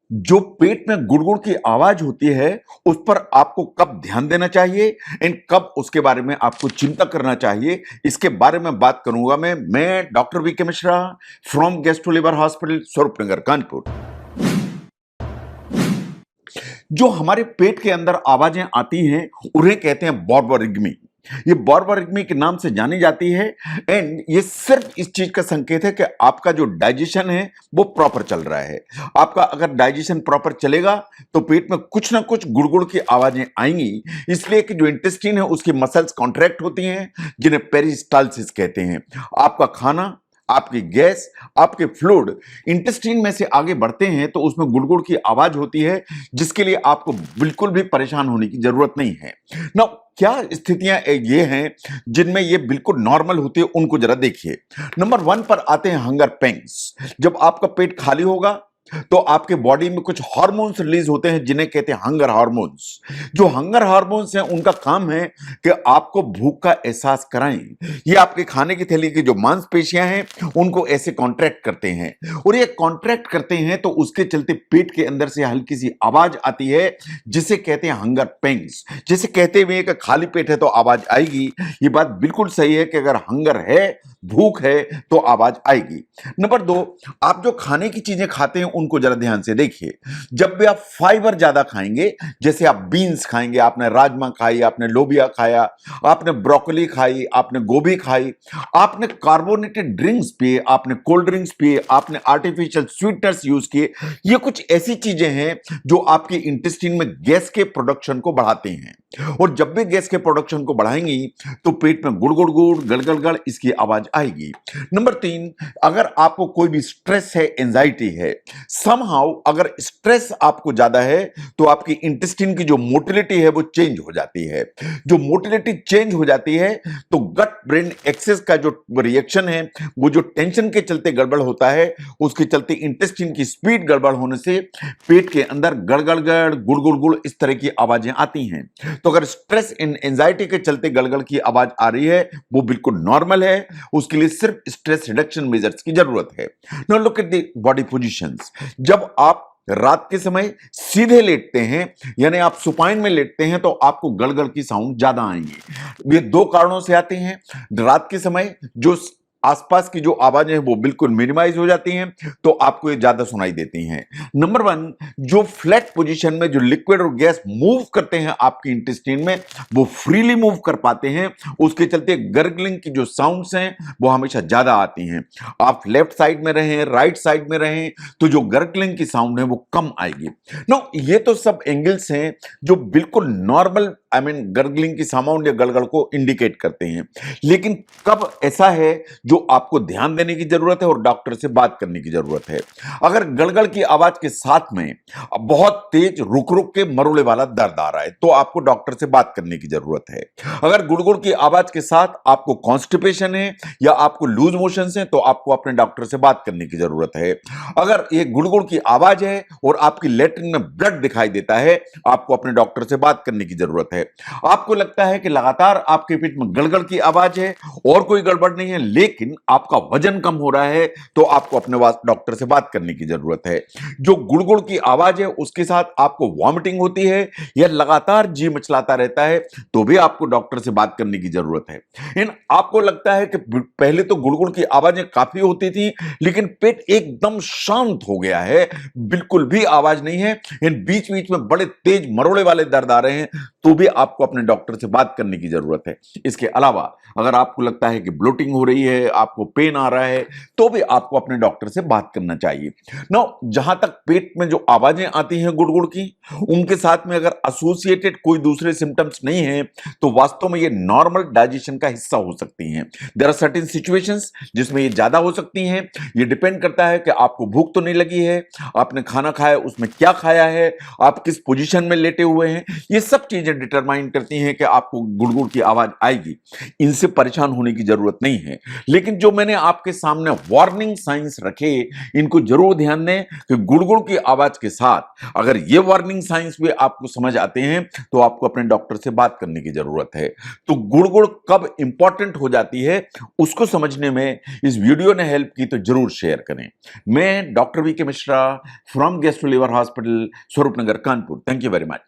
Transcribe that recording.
जो पेट में गुड़गुड़ की आवाज होती है, उस पर आपको कब ध्यान देना चाहिए एंड कब उसके बारे में आपको चिंता करना चाहिए, इसके बारे में बात करूंगा मैं doctor V K Mishra from gastro liver hospital Swaroopnagar Kanpur. जो हमारे पेट के अंदर आवाजें आती हैं उन्हें कहते हैं बॉर्बोरिग्मी। ये बॉर्बोरिग्मी के नाम से जानी जाती है एंड ये सिर्फ इस चीज का संकेत है कि आपका जो डाइजेशन है वो प्रॉपर चल रहा है। आपका अगर डाइजेशन प्रॉपर चलेगा तो पेट में कुछ ना कुछ गुड़गुड़ की आवाजें आएंगी, इसलिए कि जो इंटेस्टाइन है उसकी मसल्स कॉन्ट्रैक्ट होती हैं जिन्हें पेरिस्टालसिस कहते हैं। आपका खाना, आपकी गैस, आपके फ्लूइड इंटेस्टाइन में से आगे बढ़ते हैं तो उसमें गुड़गुड़ की आवाज होती है, जिसके लिए आपको बिल्कुल भी परेशान होने की जरूरत नहीं है ना। क्या स्थितियां ये हैं जिनमें ये बिल्कुल नॉर्मल होती है, उनको जरा देखिए। नंबर 1 पर आते हैं हंगर पेंग्स। जब आपका पेट खाली होगा तो आपके बॉडी में कुछ हार्मोन्स रिलीज होते हैं जिन्हें कहते हैं हंगर हार्मोन्स। जो हंगर हार्मोन्स हैं उनका काम है कि आपको भूख का एहसास कराएं। ये आपके खाने की थैली की जो मांसपेशियां हैं उनको ऐसे कॉन्ट्रैक्ट करते हैं, और ये कॉन्ट्रैक्ट करते हैं तो उसके चलते पेट के अंदर से हल्की सी आवाज आती है जिसे कहते हैं हंगर पेंग्स। जैसे कहते हुए कि खाली पेट है तो आवाज आएगी, ये बात बिल्कुल सही है कि अगर हंगर है, भूख है, तो आवाज आएगी। नंबर 2, आप जो खाने की चीजें खाते हैं उनको जरा ध्यान से देखिए। जब भी आप फाइबर ज्यादा खाएंगे, जैसे आप बीन्स खाएंगे, आपने राजमा खाई, आपने लोबिया खाया, आपने ब्रोकली खाई, आपने गोभी खाई, आपने कार्बोनेटेड ड्रिंक्स पिए, आपने कोल्ड ड्रिंक्स पिए, आपने आर्टिफिशियल स्वीटनर्स यूज किए, ये कुछ ऐसी चीजें हैं जो आपकी इंटेस्टाइन में गैस के प्रोडक्शन को बढ़ाते हैं, और जब भी गैस के प्रोडक्शन को बढ़ाएंगी तो पेट में गुड़ गुड़ गुड़ गड़ गड़ गड़ इसकी आवाज आएगी। नंबर 3, अगर आपको कोई भी स्ट्रेस है, एंजाइटी है, समहाउ अगर स्ट्रेस आपको ज्यादा है तो आपकी इंटेस्टाइन की जो मोटिलिटी है वो चेंज हो जाती है। जो मोटिलिटी चेंज हो जाती है तो गट ब्रेन एक्सेस का जो रिएक्शन है वो जो टेंशन के चलते गड़बड़ होता है, उसके चलते इंटेस्टाइन की स्पीड गड़बड़ होने से पेट के अंदर गड़ गड़ गड़ गुड़ गुड़ गुड़ इस तरह की आवाजें आती हैं। तो अगर स्ट्रेस एंड एंजाइटी के चलते गड़गड़ की आवाज आ रही है वो बिल्कुल नॉर्मल है, उसके लिए सिर्फ स्ट्रेस रिडक्शन मेजर्स की जरूरत है। Now look at the body positions. जब आप रात के समय सीधे लेटते हैं, यानी आप सुपाइन में लेटते हैं, तो आपको गड़गड़ की साउंड ज्यादा आएंगी। ये 2 कारणों से आते हैं। रात के समय जो आसपास की जो आवाजें हैं वो बिल्कुल मिनिमाइज हो जाती हैं, तो आपको ये ज्यादा सुनाई देती हैं। नंबर 1, जो फ्लैट पोजीशन में जो लिक्विड और गैस मूव करते हैं आपकी इंटेस्टाइन में, वो फ्रीली मूव कर पाते हैं, उसके चलते गर्गलिंग की जो साउंड्स हैं वो हमेशा ज्यादा आती हैं। आप लेफ्ट साइड में रहें, राइट साइड में रहें, तो जो गर्गलिंग की साउंड है वो कम आएगी। नो, ये तो सब एंगल्स हैं जो बिल्कुल नॉर्मल गर्गलिंग की साउंड या गड़गड़ को इंडिकेट करते हैं। लेकिन कब ऐसा है जो आपको ध्यान देने की जरूरत है और डॉक्टर से बात करने की जरूरत है? अगर गड़गड़ की आवाज के साथ में बहुत तेज रुक रुक के मरोड़े वाला दर्द आ रहा है तो आपको डॉक्टर से बात करने की जरूरत है। अगर गुड़गुड़ की आवाज के साथ आपको कॉन्स्टिपेशन है या आपको लूज मोशंस है तो आपको अपने डॉक्टर से बात करने की जरूरत है। अगर ये गुड़गुड़ की आवाज है और आपकी लैट्रिन में ब्लड दिखाई देता है, आपको अपने डॉक्टर से बात करने की जरूरत है। आपको लगता है कि लगातार आपके पेट में गड़गड़ की आवाज है और कोई गड़बड़ नहीं है, लेकिन आपका वजन कम हो रहा है, तो आपको अपने डॉक्टर से बात करने की जरूरत है। जो गुड़गुड़ की आवाज है उसके साथ आपको वॉमिटिंग होती है या लगातार जी मचलाता रहता है, तो भी आपको डॉक्टर से बात करने की जरूरत है। इन आपको लगता है कि पहले तो गुड़गुड़ की आवाजें काफी होती थी, लेकिन पेट एकदम शांत हो गया है, बिल्कुल भी आवाज नहीं है, इन बीच बीच में बड़े तेज मरोड़े वाले दर्द आ रहे हैं, तो भी आपको अपने डॉक्टर से बात करने की जरूरत है। इसके अलावा अगर आपको लगता है कि ब्लोटिंग हो रही है, आपको पेन आ रहा है, तो भी आपको अपने डॉक्टर से बात करना चाहिए। नो, जहां तक पेट में जो आवाजें आती हैं गुड़गुड़ की, उनके साथ में अगर एसोसिएटेड कोई दूसरे सिम्टम्स नहीं है तो वास्तव में ये नॉर्मल डाइजेशन का हिस्सा हो सकती हैं। देयर आर सर्टेन सिचुएशंस जिसमें ये ज्यादा हो सकती हैं। ये डिपेंड करता है कि आपको भूख तो नहीं लगी है, आपने खाना खाया उसमें क्या खाया है, आप किस पोजीशन में लेटे हुए हैं, ये सब चीजें डिटरमाइन करती हैं कि आपको गुड़गुड़ की आवाज आएगी, इनसे परेशान होने की जरूरत नहीं है। लेकिन जो मैंने आपके सामने वार्निंग साइंस रखे, इनको जरूर ध्यान दें कि गुड़गुड़ की आवाज के साथ अगर ये वार्निंग साइंस भी आपको समझ आते हैं तो आपको अपने डॉक्टर से बात करने की जरूरत है। तो गुड़गुड़ कब इंपॉर्टेंट हो जाती है उसको समझने में इस वीडियो ने हेल्प की तो जरूर शेयर करें। मैं doctor V K Mishra from gastro liver hospital, Swaroop Nagar, Kanpur. Thank you very much.